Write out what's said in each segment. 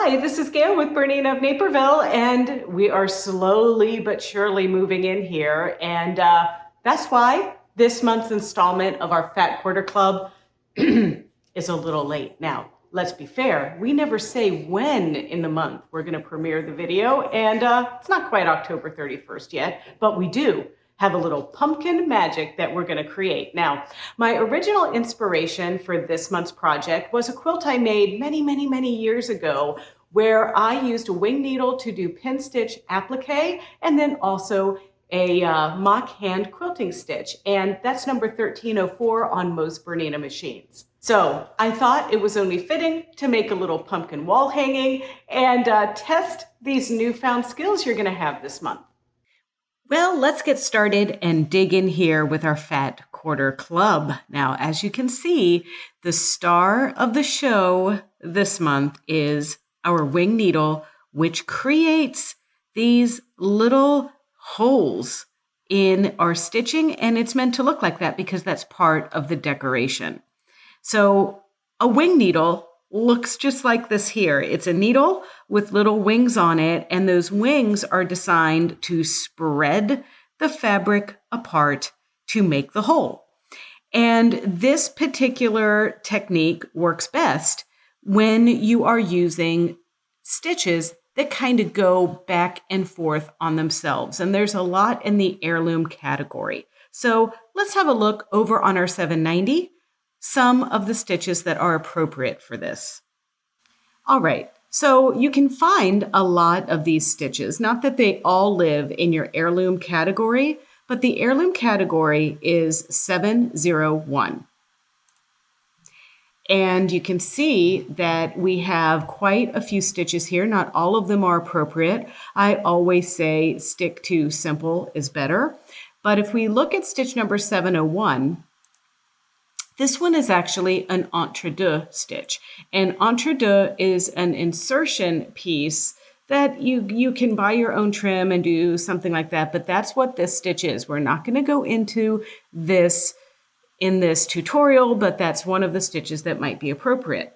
Hi, this is Gayle with BERNINA of Naperville, and we are slowly but surely moving in here. And that's why this month's installment of our Fat Quarter Club is a little late. Now, let's be fair, we never say when in the month we're going to premiere the video, and it's not quite October 31st yet, but we do have a little pumpkin magic that we're going to create. Now, my original inspiration for this month's project was a quilt I made many years ago where I used a wing needle to do PinStitch applique and then also a Mock Hand Quilting Stitch. And that's number 1304 on most BERNINA machines. So I thought it was only fitting to make a little pumpkin wall hanging and test these newfound skills you're going to have this month. Well, let's get started and dig in here with our Fat Quarter Club. Now, as you can see, the star of the show this month is our wing needle, which creates these little holes in our stitching, and it's meant to look like that because that's part of the decoration. So a wing needle looks just like this here. It's a needle with little wings on it, and those wings are designed to spread the fabric apart to make the hole. And this particular technique works best when you are using stitches that kind of go back and forth on themselves. And there's a lot in the heirloom category. So let's have a look over on our 790. Some of the stitches that are appropriate for this. All right, so you can find a lot of these stitches, not that they all live in your heirloom category, but the heirloom category is 701. And you can see that we have quite a few stitches here. Not all of them are appropriate. I always say stick to simple is better. But if we look at stitch number 701, this one is actually an entre-deux stitch. And entre-deux is an insertion piece that you can buy your own trim and do something like that, but that's what this stitch is. We're not going to go into this in this tutorial, but that's one of the stitches that might be appropriate.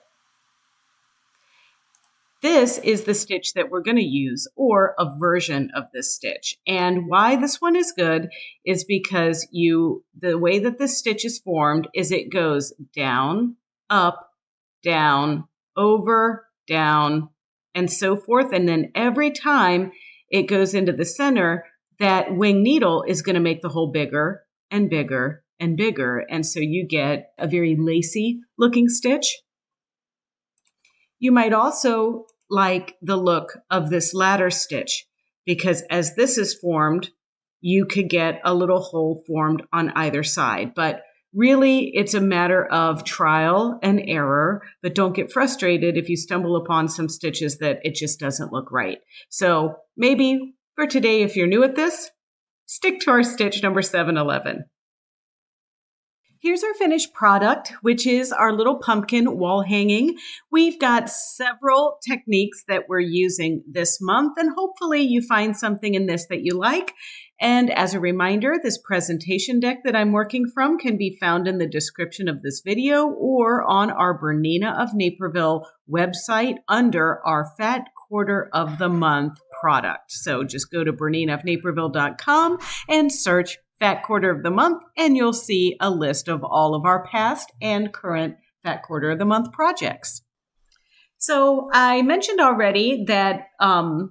This is the stitch that we're going to use, or a version of this stitch. And why this one is good is because the way that this stitch is formed is it goes down, up, down, over, down, and so forth. And then every time it goes into the center, that wing needle is going to make the hole bigger and bigger and bigger. And so you get a very lacy looking stitch. You might also like the look of this ladder stitch because as this is formed, you could get a little hole formed on either side. But really, it's a matter of trial and error, but don't get frustrated if you stumble upon some stitches that it just doesn't look right. So maybe for today, if you're new at this, stick to our stitch number 711. Here's our finished product, which is our little pumpkin wall hanging. We've got several techniques that we're using this month, and hopefully you find something in this that you like. And as a reminder, this presentation deck that I'm working from can be found in the description of this video or on our BERNINA of Naperville website under our Fat Quarter of the Month product. So just go to BERNINAofNaperville.com and search Fat Quarter of the Month, and you'll see a list of all of our past and current Fat Quarter of the Month projects. So I mentioned already that I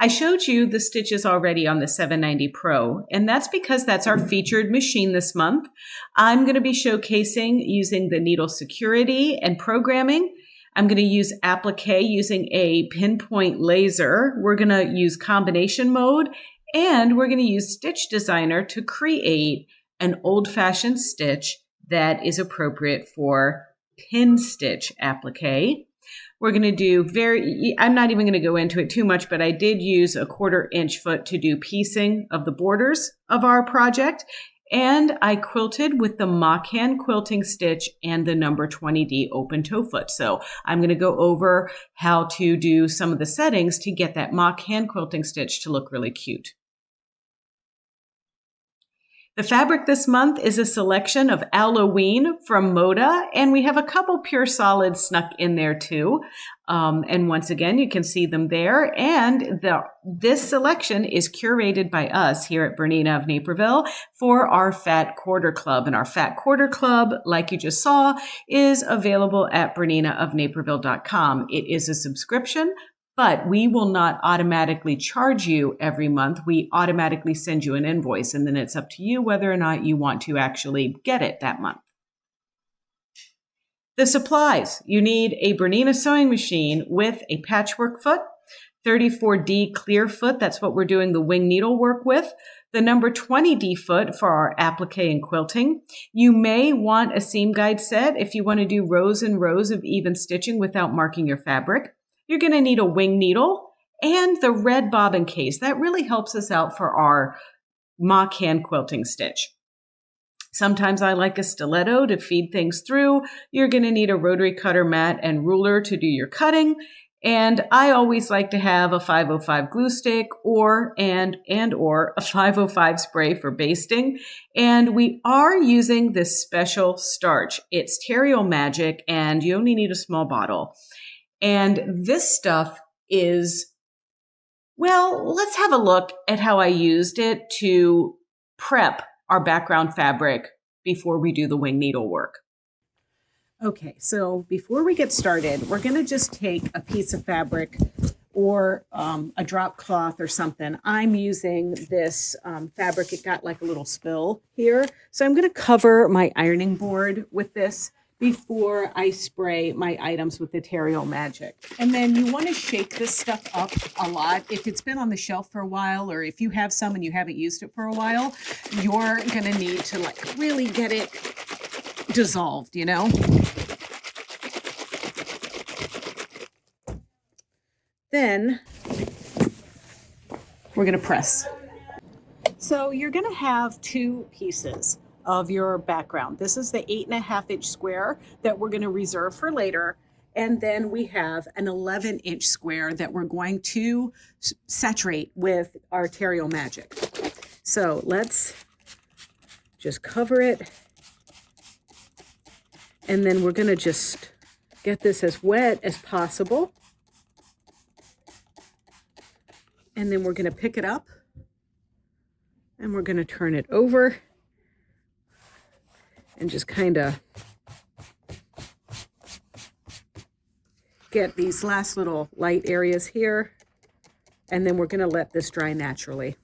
showed you the stitches already on the 790 Pro, and that's because that's our featured machine this month. I'm going to be showcasing using the needle security and programming. I'm going to use applique using a pinpoint laser. We're going to use combination mode. And we're going to use Stitch Designer to create an old-fashioned stitch that is appropriate for PinStitch applique. We're going to do I'm not even going to go into it too much, but I did use a 1/4 inch foot to do piecing of the borders of our project. And I quilted with the Mock Hand Quilting Stitch and the number 20D open toe foot. So I'm going to go over how to do some of the settings to get that Mock Hand Quilting Stitch to look really cute. The fabric this month is a selection of Halloween from Moda, and we have a couple pure solids snuck in there too. And once again, you can see them there. And this selection is curated by us here at Bernina of Naperville for our Fat Quarter Club. And our Fat Quarter Club, like you just saw, is available at berninaofnaperville.com. It is a subscription, but we will not automatically charge you every month. We automatically send you an invoice, and then it's up to you whether or not you want to actually get it that month. The supplies. You need a Bernina sewing machine with a patchwork foot, 34D clear foot. That's what we're doing the wing needle work with. The number 20D foot for our applique and quilting. You may want a seam guide set if you want to do rows and rows of even stitching without marking your fabric. You're going to need a wing needle and the red bobbin case. That really helps us out for our Mock Hand Quilting Stitch. Sometimes I like a stiletto to feed things through. You're going to need a rotary cutter mat and ruler to do your cutting. And I always like to have a 505 glue stick or a 505 spray for basting. And we are using this special starch. It's Terrio Magic, and you only need a small bottle. And this stuff is, well, let's have a look at how I used it to prep our background fabric before we do the wing needle work. Okay, so before we get started, we're going to just take a piece of fabric or a drop cloth or something. I'm using this fabric. It got like a little spill here. So I'm going to cover my ironing board with this before I spray my items with the Terrio Magic. And then you want to shake this stuff up a lot. If it's been on the shelf for a while, or if you have some and you haven't used it for a while, you're going to need to like really get it dissolved, you know? Then we're going to press. So you're going to have two pieces of your background. This is the 8.5-inch square that we're going to reserve for later. And then we have an 11-inch square that we're going to saturate with our Terrio Magic. So let's just cover it. And then we're going to just get this as wet as possible. And then we're going to pick it up and we're going to turn it over and just kind of get these last little light areas here. And then we're going to let this dry naturally.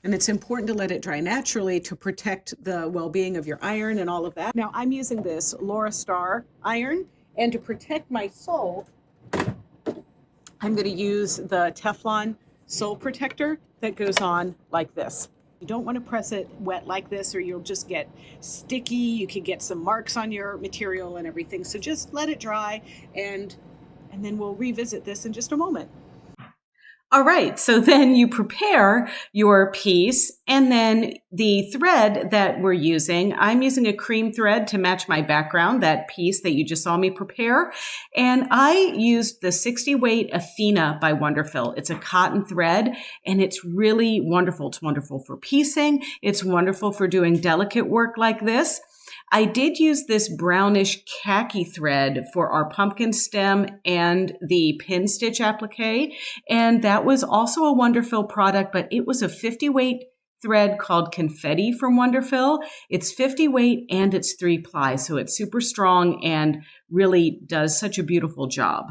And it's important to let it dry naturally to protect the well-being of your iron and all of that. Now I'm using this Laura Star iron, and to protect my sole, I'm going to use the Teflon sole protector that goes on like this. You don't want to press it wet like this or you'll just get sticky. You can get some marks on your material and everything. So just let it dry and then we'll revisit this in just a moment. All right, so then you prepare your piece, and then the thread that we're using, I'm using a cream thread to match my background, that piece that you just saw me prepare. And I used the 60 weight Athena by Wonderful. It's a cotton thread, and it's really wonderful. It's wonderful for piecing. It's wonderful for doing delicate work like this. I did use this brownish khaki thread for our pumpkin stem and the PinStitch applique, and that was also a Wonderful product, but it was a 50 weight thread called Confetti from Wonderful. It's 50 weight and it's 3-ply, so it's super strong and really does such a beautiful job.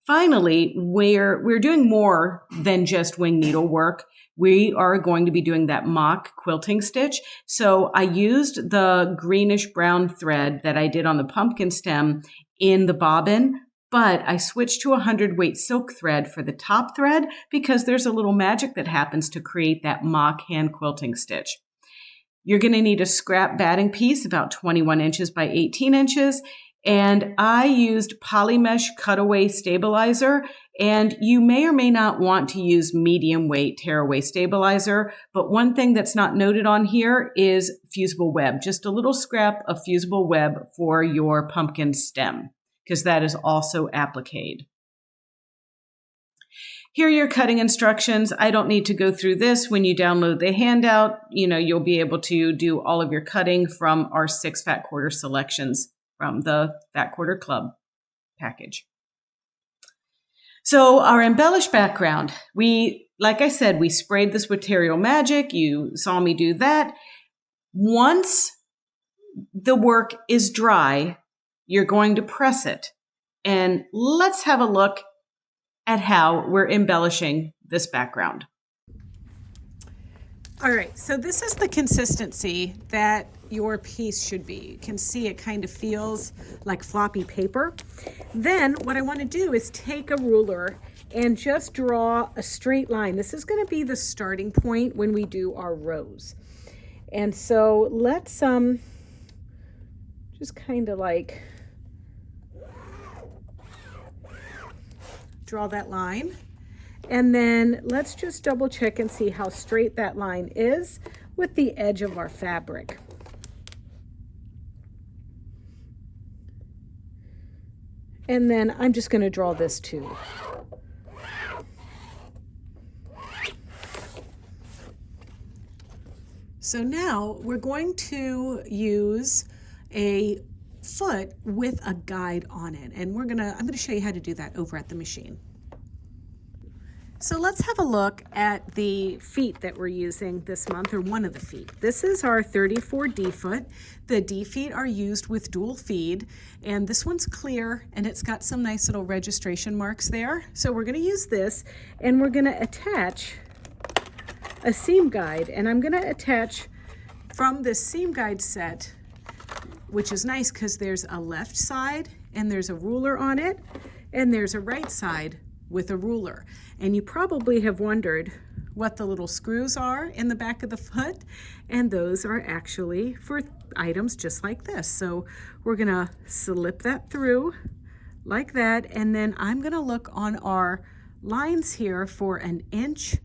Finally, we're doing more than just wing needle work. We are going to be doing that mock quilting stitch. So I used the greenish brown thread that I did on the pumpkin stem in the bobbin, but I switched to a 100 weight silk thread for the top thread because there's a little magic that happens to create that mock hand quilting stitch. You're going to need a scrap batting piece about 21 inches by 18 inches. And I used polymesh cutaway stabilizer, and you may or may not want to use medium weight tearaway stabilizer, but one thing that's not noted on here is fusible web, just a little scrap of fusible web for your pumpkin stem, because that is also appliqued. here are your cutting instructions. I don't need to go through this. When you download the handout, you'll be able to do all of your cutting from our 6 fat quarter selections from the Fat Quarter Club package. So our embellished background, like I said, we sprayed this with Material Magic. You saw me do that. Once the work is dry, you're going to press it. And let's have a look at how we're embellishing this background. All right, so this is the consistency that your piece should be. You can see it kind of feels like floppy paper. Then what I want to do is take a ruler and just draw a straight line. This is going to be the starting point when we do our rows. And so let's just kind of like draw that line. And then let's just double check and see how straight that line is with the edge of our fabric. And then I'm just going to draw this too. So now we're going to use a foot with a guide on it, and I'm going to show you how to do that over at the machine. So let's have a look at the feet that we're using this month, or one of the feet. This is our 34 D foot. The D feet are used with dual feed, and this one's clear, and it's got some nice little registration marks there. So we're going to use this, and we're going to attach a seam guide, and I'm going to attach from this seam guide set, which is nice because there's a left side and there's a ruler on it, and there's a right side with a ruler. And you probably have wondered what the little screws are in the back of the foot, and those are actually for items just like this. So we're gonna slip that through like that, and then I'm gonna look on our lines here for 1 1/4 inch.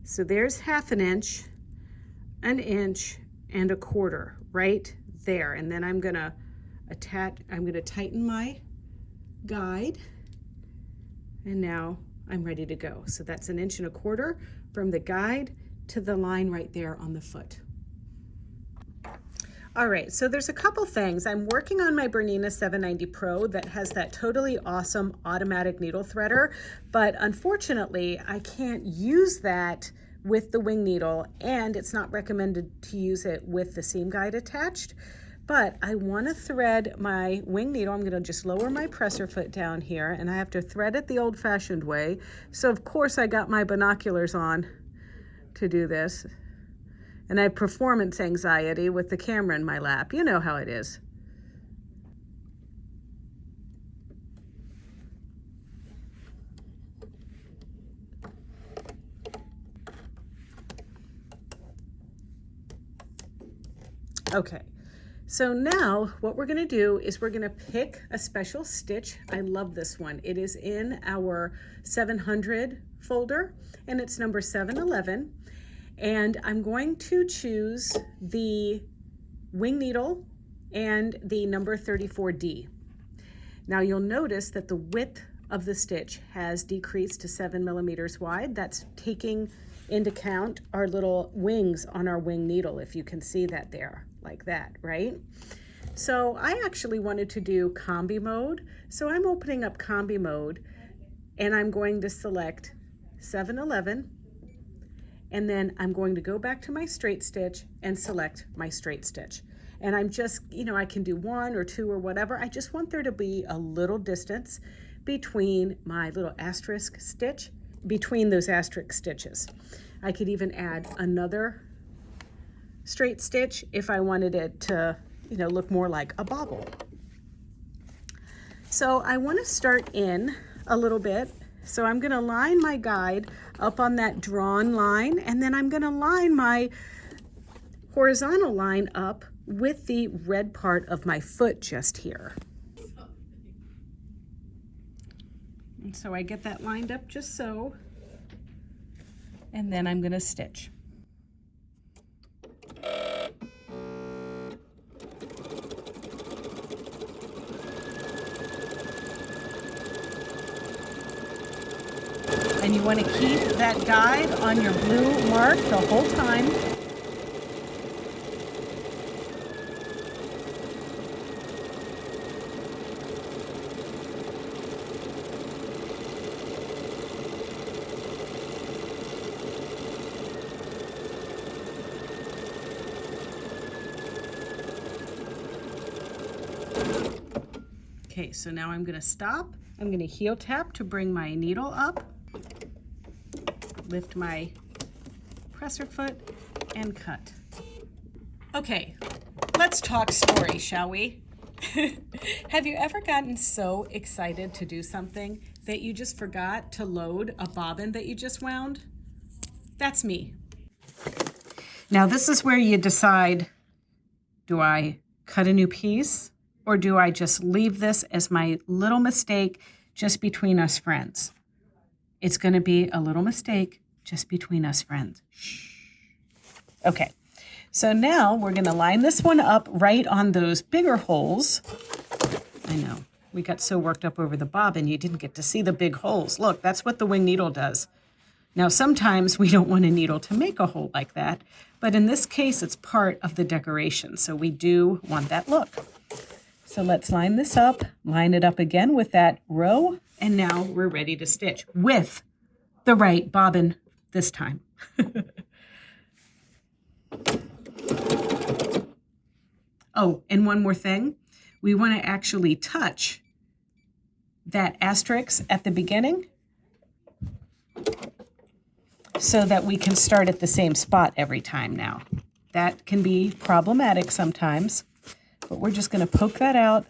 So there's 1/2 inch, 1 1/4 inch right there. And then I'm gonna tighten my guide, and now I'm ready to go. So that's 1 1/4 inch from the guide to the line right there on the foot. All right, so there's a couple things. I'm working on my Bernina 790 Pro that has that totally awesome automatic needle threader, but unfortunately I can't use that with the wing needle, and it's not recommended to use it with the seam guide attached. But I want to thread my wing needle. I'm going to just lower my presser foot down here, and I have to thread it the old-fashioned way. So of course I got my binoculars on to do this. And I have performance anxiety with the camera in my lap. You know how it is. Okay. So now what we're going to do is we're going to pick a special stitch. I love this one. It is in our 700 folder, and it's number 711. And I'm going to choose the wing needle and the number 34D. Now you'll notice that the width of the stitch has decreased to 7 millimeters wide. That's taking into account our little wings on our wing needle, if you can see that there, like that, right? So I actually wanted to do combi mode. So I'm opening up combi mode, and I'm going to select 711, and then I'm going to go back to my straight stitch and select my straight stitch. And I'm just, I can do 1 or 2 or whatever. I just want there to be a little distance between my little asterisk stitch, between those asterisk stitches. I could even add another straight stitch if I wanted it to, look more like a bobble. So I want to start in a little bit. So I'm going to line my guide up on that drawn line, and then I'm going to line my horizontal line up with the red part of my foot just here. And so I get that lined up just so, and then I'm going to stitch. And you want to keep that guide on your blue mark the whole time. Okay, so now I'm going to stop. I'm going to heel tap to bring my needle up, lift my presser foot, and cut. Okay, let's talk story, shall we? Have you ever gotten so excited to do something that you just forgot to load a bobbin that you just wound? That's me. Now this is where you decide, do I cut a new piece? Or do I just leave this as my little mistake just between us friends? It's going to be a little mistake just between us friends. Shh. Okay, so now we're going to line this one up right on those bigger holes. I know, we got so worked up over the bobbin, you didn't get to see the big holes. Look, that's what the wing needle does. Now, sometimes we don't want a needle to make a hole like that, but in this case, it's part of the decoration, so we do want that look. So let's line this up, line it up again with that row, and now we're ready to stitch with the right bobbin this time. Oh, and one more thing. We want to actually touch that asterisk at the beginning so that we can start at the same spot every time now. That can be problematic sometimes. But we're just going to poke that out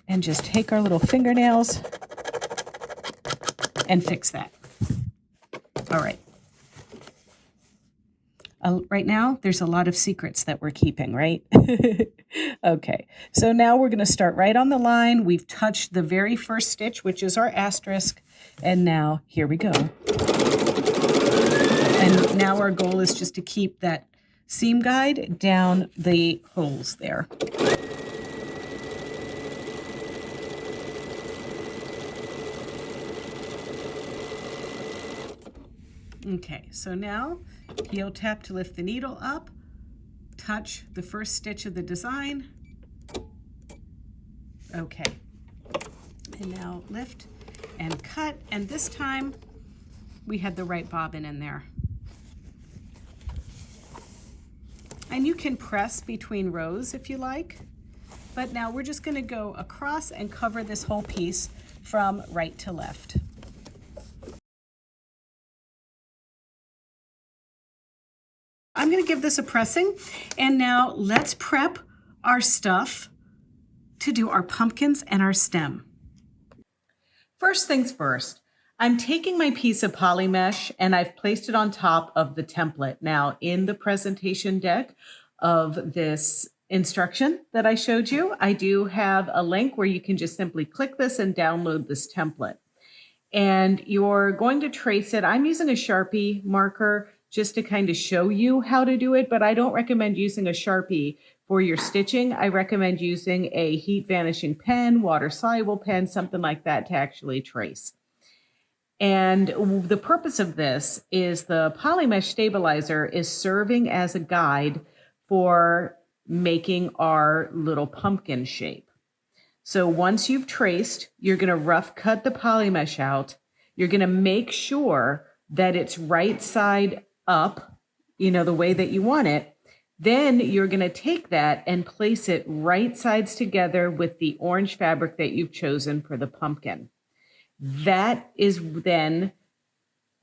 and just take our little fingernails and fix that. All right. Right now, there's a lot of secrets that we're keeping, right? Okay, so now we're going to start right on the line. We've touched the very first stitch, which is our asterisk. And now, here we go. And now our goal is just to keep that seam guide down the holes there. Okay, so now heel tap to lift the needle up, touch the first stitch of the design. Okay, and now lift and cut, and this time we had the right bobbin in there. And you can press between rows if you like, but now we're just going to go across and cover this whole piece from right to left. I'm going to give this a pressing, and now let's prep our stuff to do our pumpkins and our stem. First things first, I'm taking my piece of poly mesh and I've placed it on top of the template. Now in the presentation deck of this instruction that I showed you, I do have a link where you can just simply click this and download this template. And you're going to trace it. I'm using a Sharpie marker just to kind of show you how to do it, but I don't recommend using a Sharpie for your stitching. I recommend using a heat vanishing pen, water soluble pen, something like that to actually trace. And the purpose of this is the poly mesh stabilizer is serving as a guide for making our little pumpkin shape. So once you've traced, you're going to rough cut the poly mesh out. You're going to make sure that it's right side up, the way that you want it. Then you're going to take that and place it right sides together with the orange fabric that you've chosen for the pumpkin. That is then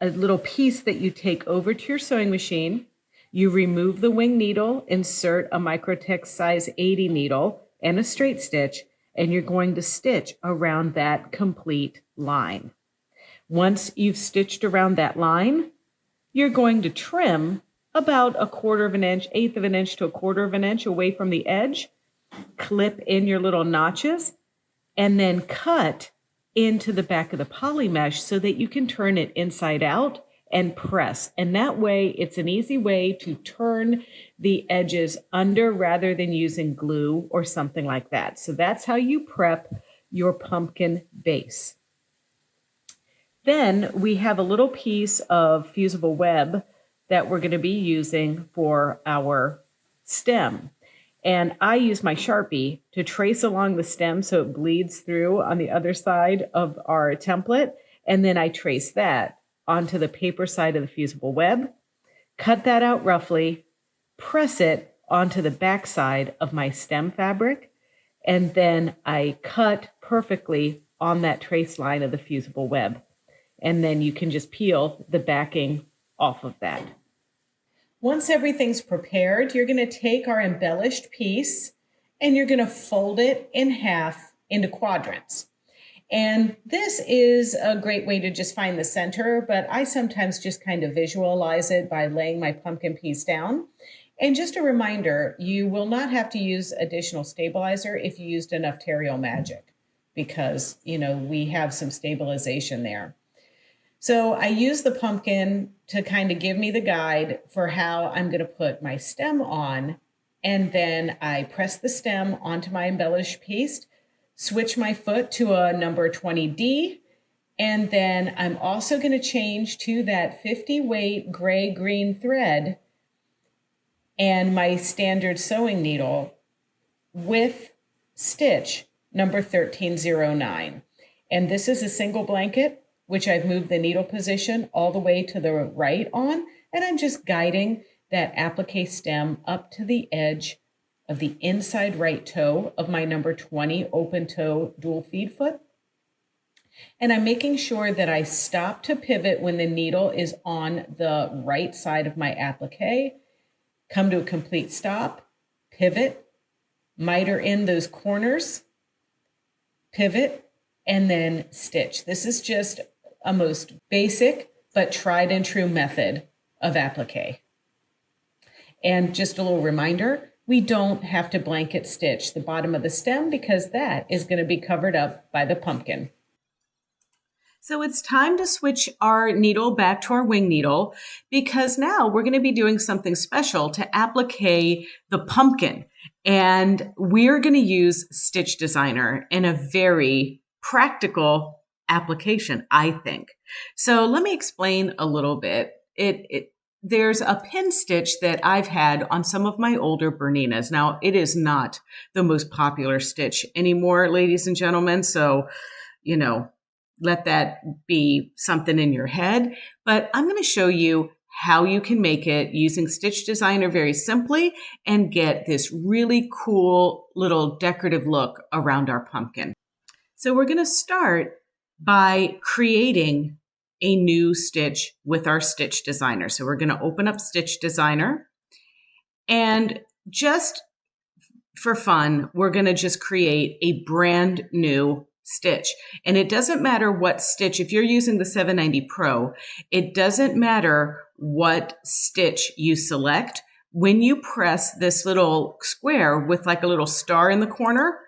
a little piece that you take over to your sewing machine. You remove the wing needle, insert a Microtex size 80 needle and a straight stitch, and you're going to stitch around that complete line. Once you've stitched around that line, you're going to trim about 1/4 of an inch, 1/8 of an inch to 1/4 of an inch away from the edge, clip in your little notches, and then cut into the back of the poly mesh so that you can turn it inside out and press. And that way, it's an easy way to turn the edges under rather than using glue or something like that. So that's how you prep your pumpkin base. Then we have a little piece of fusible web that we're going to be using for our stem. And I use my Sharpie to trace along the stem so it bleeds through on the other side of our template. And then I trace that onto the paper side of the fusible web, cut that out roughly, press it onto the back side of my stem fabric, and then I cut perfectly on that trace line of the fusible web. And then you can just peel the backing off of that. Once everything's prepared, you're going to take our embellished piece and you're going to fold it in half into quadrants. And this is a great way to just find the center, but I sometimes just kind of visualize it by laying my pumpkin piece down. And just a reminder, you will not have to use additional stabilizer if you used enough Terrio Magic, because, we have some stabilization there. So I use the pumpkin to kind of give me the guide for how I'm going to put my stem on. And then I press the stem onto my embellished piece, switch my foot to a number 20D. And then I'm also going to change to that 50 weight gray-green thread and my standard sewing needle with stitch number 1309. And this is a single blanket, which I've moved the needle position all the way to the right on, and I'm just guiding that applique stem up to the edge of the inside right toe of my number 20 open toe dual feed foot. And I'm making sure that I stop to pivot when the needle is on the right side of my applique, come to a complete stop, pivot, miter in those corners, pivot, and then stitch. This is just a most basic but tried and true method of applique. And just a little reminder, we don't have to blanket stitch the bottom of the stem because that is going to be covered up by the pumpkin. So it's time to switch our needle back to our wing needle, because now we're going to be doing something special to applique the pumpkin. And we're going to use Stitch Designer in a very practical application, I think. So let me explain a little bit. There's a PinStitch that I've had on some of my older Berninas. Now, it is not the most popular stitch anymore, ladies and gentlemen. So, let that be something in your head. But I'm going to show you how you can make it using Stitch Designer very simply and get this really cool little decorative look around our pumpkin. So we're going to start by creating a new stitch with our Stitch Designer. So we're going to open up Stitch Designer, and just for fun, we're going to just create a brand new stitch. And it doesn't matter what stitch, if you're using the 790 Pro, it doesn't matter what stitch you select. When you press this little square with like a little star in the corner,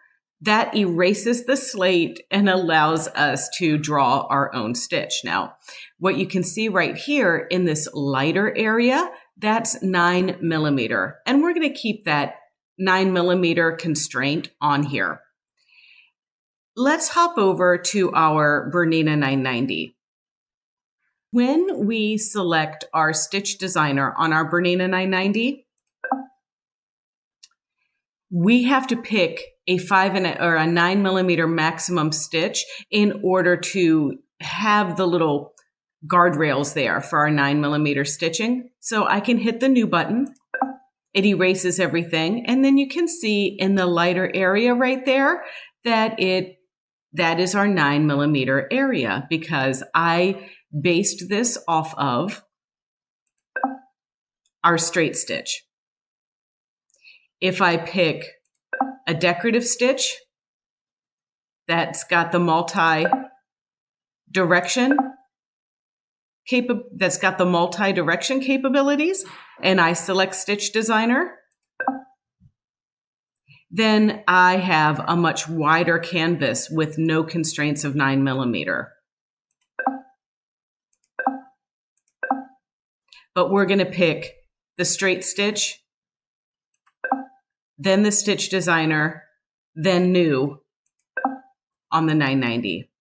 that erases the slate and allows us to draw our own stitch. Now, what you can see right here in this lighter area, that's 9 millimeter. And we're going to keep that 9 millimeter constraint on here. Let's hop over to our Bernina 990. When we select our Stitch Designer on our Bernina 990, we have to pick a 9 millimeter maximum stitch in order to have the little guardrails there for our 9 millimeter stitching. So I can hit the new button. It erases everything. And then you can see in the lighter area right there that is our 9 millimeter area, because I based this off of our straight stitch. If I pick a decorative stitch that's got the multi-direction capabilities, and I select Stitch Designer, then I have a much wider canvas with no constraints of 9 millimeter. But we're going to pick the straight stitch, then the Stitch Designer, then new on the 990.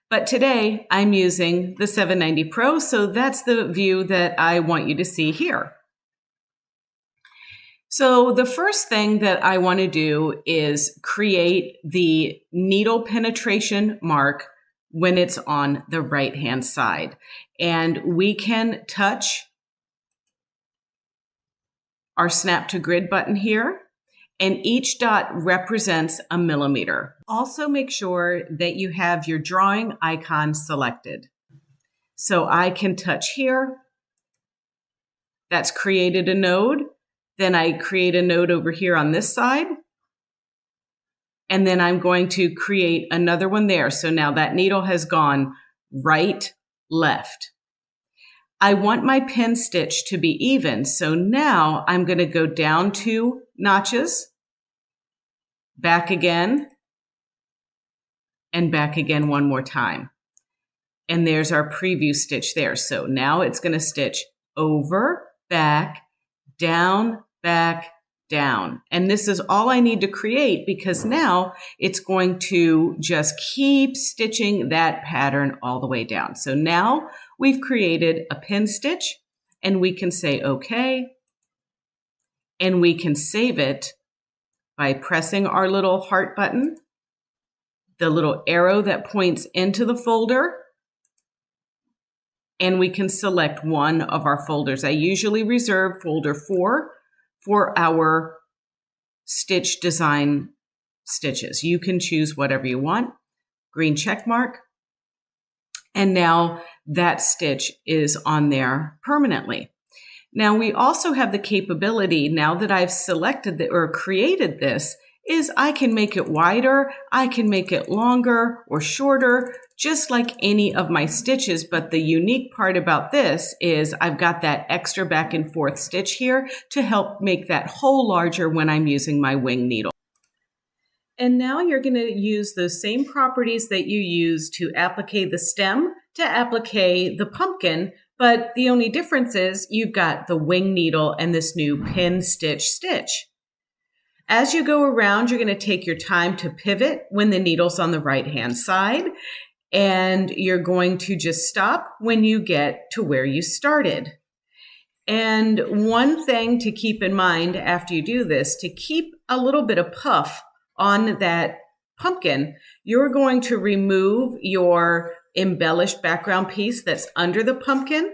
But today I'm using the 790 Pro, so that's the view that I want you to see here. So the first thing that I want to do is create the needle penetration mark when it's on the right-hand side. And we can touch our snap to grid button here, and each dot represents a millimeter. Also make sure that you have your drawing icon selected. So I can touch here. That's created a node. Then I create a node over here on this side. And then I'm going to create another one there. So now that needle has gone right, left. I want my pin stitch to be even. So now I'm going to go down 2 notches, back again, and back again one more time. And there's our preview stitch there. So now it's going to stitch over, back, down, back, down. And this is all I need to create because now it's going to just keep stitching that pattern all the way down. So now we've created a pin stitch and we can say okay, and we can save it by pressing our little heart button, the little arrow that points into the folder, and we can select one of our folders. I usually reserve folder 4 for our stitch design stitches. You can choose whatever you want. Green check mark. And now that stitch is on there permanently. Now we also have the capability, now that I've selected or created this, is I can make it wider, I can make it longer or shorter, just like any of my stitches. But the unique part about this is I've got that extra back and forth stitch here to help make that hole larger when I'm using my wing needle. And now you're going to use those same properties that you use to applique the stem to applique the pumpkin, but the only difference is you've got the wing needle and this new pin stitch stitch. As you go around, you're going to take your time to pivot when the needle's on the right-hand side, and you're going to just stop when you get to where you started. And one thing to keep in mind after you do this, to keep a little bit of puff on that pumpkin, you're going to remove your embellished background piece that's under the pumpkin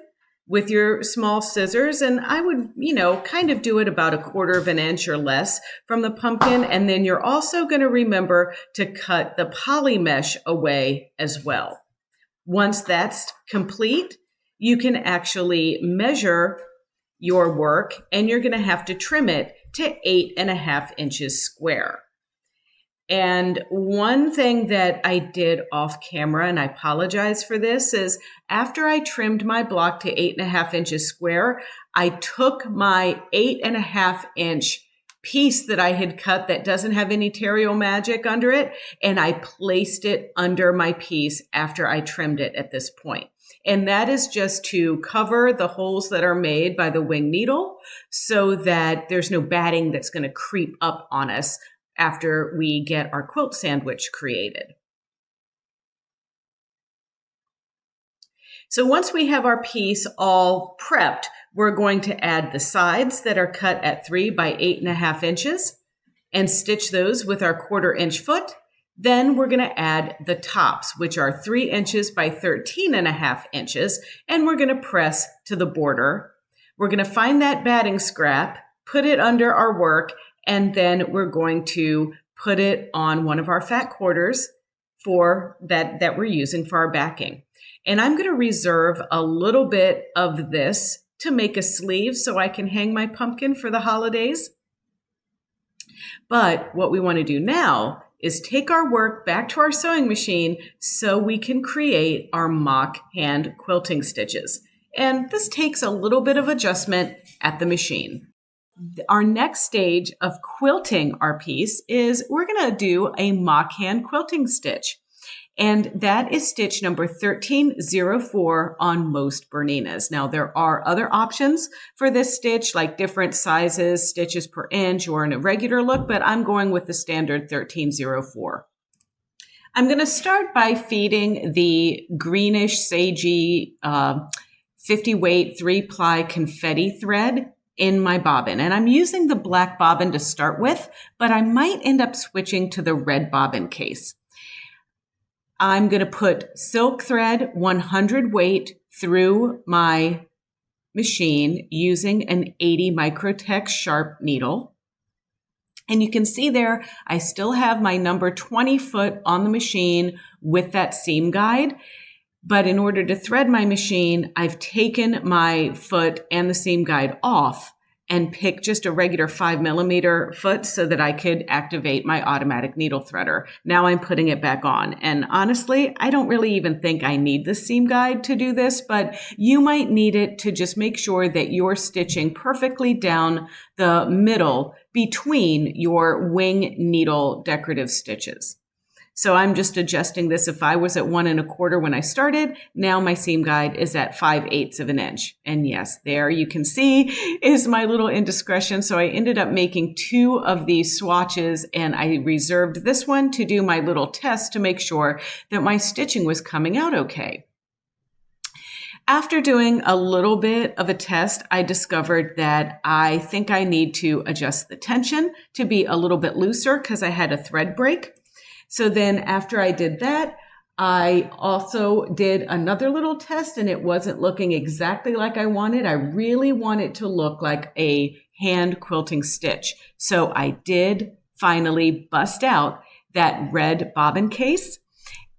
with your small scissors. And I would, kind of do it about 1/4 of an inch or less from the pumpkin. And then you're also going to remember to cut the poly mesh away as well. Once that's complete, you can actually measure your work, and you're going to have to trim it to 8.5 inches square. And one thing that I did off camera, and I apologize for this, is after I trimmed my block to 8.5 inches square, I took my 8.5 inch piece that I had cut that doesn't have any Terrio magic under it, and I placed it under my piece after I trimmed it at this point. And that is just to cover the holes that are made by the wing needle so that there's no batting that's going to creep up on us after we get our quilt sandwich created. So once we have our piece all prepped, we're going to add the sides that are cut at 3 by 8.5 inches and stitch those with our 1/4 inch foot. Then we're going to add the tops, which are 3 inches by 13.5 inches, and we're going to press to the border. We're going to find that batting scrap, put it under our work, and then we're going to put it on one of our fat quarters for that we're using for our backing. And I'm going to reserve a little bit of this to make a sleeve so I can hang my pumpkin for the holidays. But what we want to do now is take our work back to our sewing machine so we can create our mock hand quilting stitches. And this takes a little bit of adjustment at the machine. Our next stage of quilting our piece is we're going to do a mock hand quilting stitch. And that is stitch number 1304 on most Berninas. Now, there are other options for this stitch, like different sizes, stitches per inch, or an irregular look, but I'm going with the standard 1304. I'm going to start by feeding the greenish sagey 50 weight 3-ply confetti thread in my bobbin. And I'm using the black bobbin to start with, but I might end up switching to the red bobbin case. I'm going to put silk thread 100 weight through my machine using an 80 Microtex sharp needle. And you can see there, I still have my number 20 foot on the machine with that seam guide. But in order to thread my machine, I've taken my foot and the seam guide off and picked just a regular 5mm foot so that I could activate my automatic needle threader. Now I'm putting it back on. And honestly, I don't really even think I need the seam guide to do this, but you might need it to just make sure that you're stitching perfectly down the middle between your wing needle decorative stitches. So I'm just adjusting this. If I was at 1 1/4 when I started, now my seam guide is at 5/8 of an inch. And yes, there you can see is my little indiscretion. So I ended up making 2 of these swatches, and I reserved this one to do my little test to make sure that my stitching was coming out okay. After doing a little bit of a test, I discovered that I think I need to adjust the tension to be a little bit looser because I had a thread break. So then after I did that, I also did another little test, and it wasn't looking exactly like I wanted. I really want it to look like a hand quilting stitch. So I did finally bust out that red bobbin case,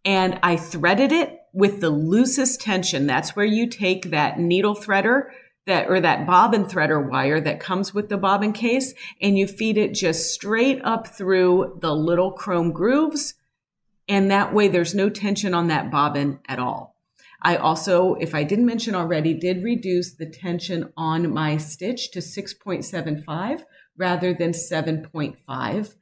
and I threaded it with the loosest tension. That's where you take that needle threader that bobbin threader wire that comes with the bobbin case, and you feed it just straight up through the little chrome grooves. And that way there's no tension on that bobbin at all. I also, if I didn't mention already, did reduce the tension on my stitch to 6.75 rather than 7.5.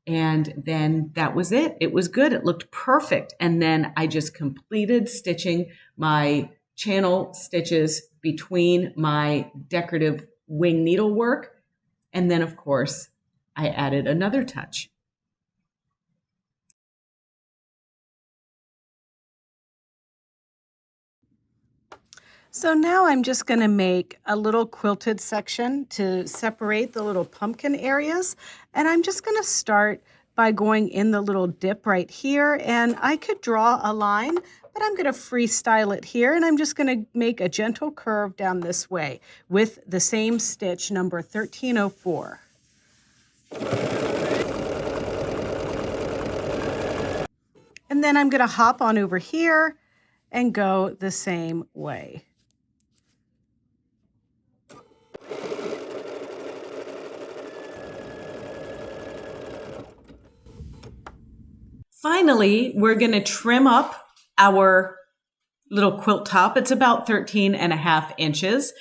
And then that was it. It was good. It looked perfect. And then I just completed stitching my channel stitches between my decorative wing needlework. And then, of course, I added another touch. So now I'm just going to make a little quilted section to separate the little pumpkin areas. And I'm just going to start by going in the little dip right here. And I could draw a line, but I'm going to freestyle it here. And I'm just going to make a gentle curve down this way with the same stitch, number 1304. And then I'm going to hop on over here and go the same way. Finally, we're going to trim up our little quilt top. It's about 13.5 inches.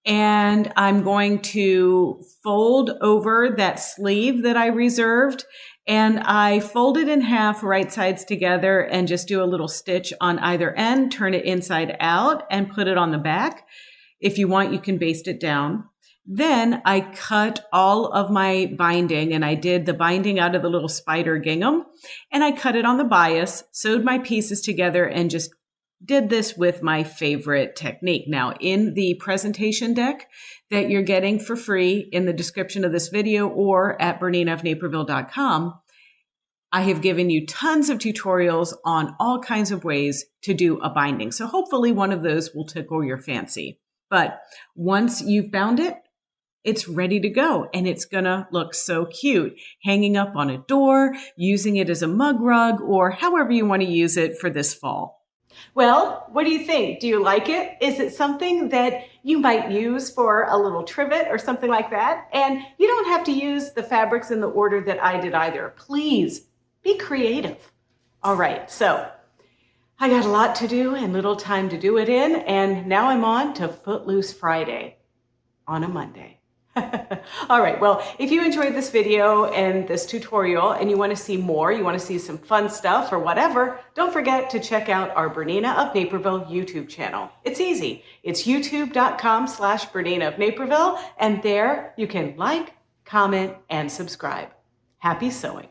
And I'm going to fold over that sleeve that I reserved. And I fold it in half, right sides together, and just do a little stitch on either end, turn it inside out, and put it on the back. If you want, you can baste it down. Then I cut all of my binding, and I did the binding out of the little spider gingham, and I cut it on the bias, sewed my pieces together, and just did this with my favorite technique. Now, in the presentation deck that you're getting for free in the description of this video or at BERNINA.com, I have given you tons of tutorials on all kinds of ways to do a binding. So hopefully one of those will tickle your fancy. But once you've bound it, it's ready to go, and it's gonna look so cute hanging up on a door, using it as a mug rug, or however you want to use it for this fall. Well, what do you think? Do you like it? Is it something that you might use for a little trivet or something like that? And you don't have to use the fabrics in the order that I did either. Please be creative. All right, so I got a lot to do and little time to do it in, and now I'm on to Footloose Friday on a Monday. All right, well, if you enjoyed this video and this tutorial and you want to see more, you want to see some fun stuff or whatever, don't forget to check out our Bernina of Naperville YouTube channel. It's easy. It's youtube.com/Bernina of Naperville, and there you can like, comment, and subscribe. Happy sewing.